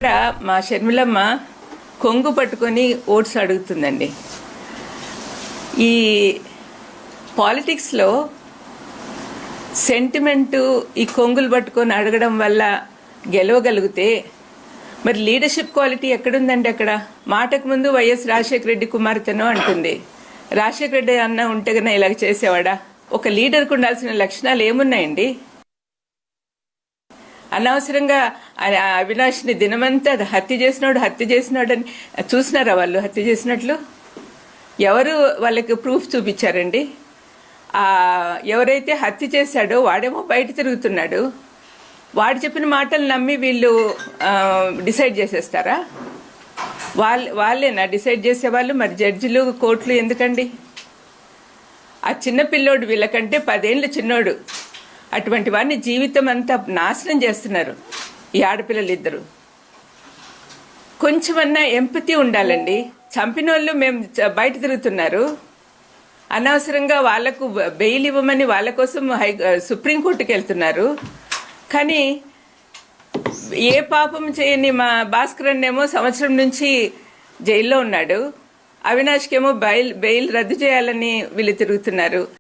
ఇక్కడ మా షర్మిలమ్మ కొంగు పట్టుకొని ఓట్స్ అడుగుతుందండి. ఈ పాలిటిక్స్లో సెంటిమెంటు ఈ కొంగులు పట్టుకొని అడగడం వల్ల గెలవగలిగితే మరి లీడర్షిప్ క్వాలిటీ ఎక్కడుందండి? అక్కడ మాటకు ముందు వైఎస్ రాజశేఖర రెడ్డి కుమార్తెనో అంటుంది. రాజశేఖర రెడ్డి అన్న ఉంటే కన్నా ఇలాగ చేసేవాడా? ఒక లీడర్కు ఉండాల్సిన లక్షణాలు ఏమున్నాయండి? అనవసరంగా అవినాష్ని దినమంతా హత్య చేసినాడు అని చూసినారా వాళ్ళు హత్య చేసినట్లు? ఎవరు వాళ్ళకి ప్రూఫ్ చూపించారండి? ఎవరైతే హత్య చేశాడో వాడేమో బయట తిరుగుతున్నాడు. వాడు చెప్పిన మాటలు నమ్మి వీళ్ళు డిసైడ్ చేసేస్తారా? వాళ్ళేనా డిసైడ్ చేసేవాళ్ళు? మరి జడ్జిలు కోర్టులు ఎందుకండి? ఆ చిన్న పిల్లోడు వీళ్ళకంటే 10 ఏళ్ళు చిన్నోడు. అటువంటి వాడిని జీవితం అంతా నాశనం చేస్తున్నారు ఈ ఆడపిల్లలు ఇద్దరు. కొంచెమన్నా ఎంపతి ఉండాలండి. చంపిన వాళ్ళు మేము బయట తిరుగుతున్నారు, అనవసరంగా వాళ్లకు బెయిల్ ఇవ్వమని వాళ్ళ కోసం సుప్రీంకోర్టుకి వెళ్తున్నారు. కానీ ఏ పాపం చేయని మా భాస్కర్ ఏమో సంవత్సరం నుంచి జైల్లో ఉన్నాడు. అవినాష్కేమో బెయిల్ రద్దు చేయాలని వీళ్ళు తిరుగుతున్నారు.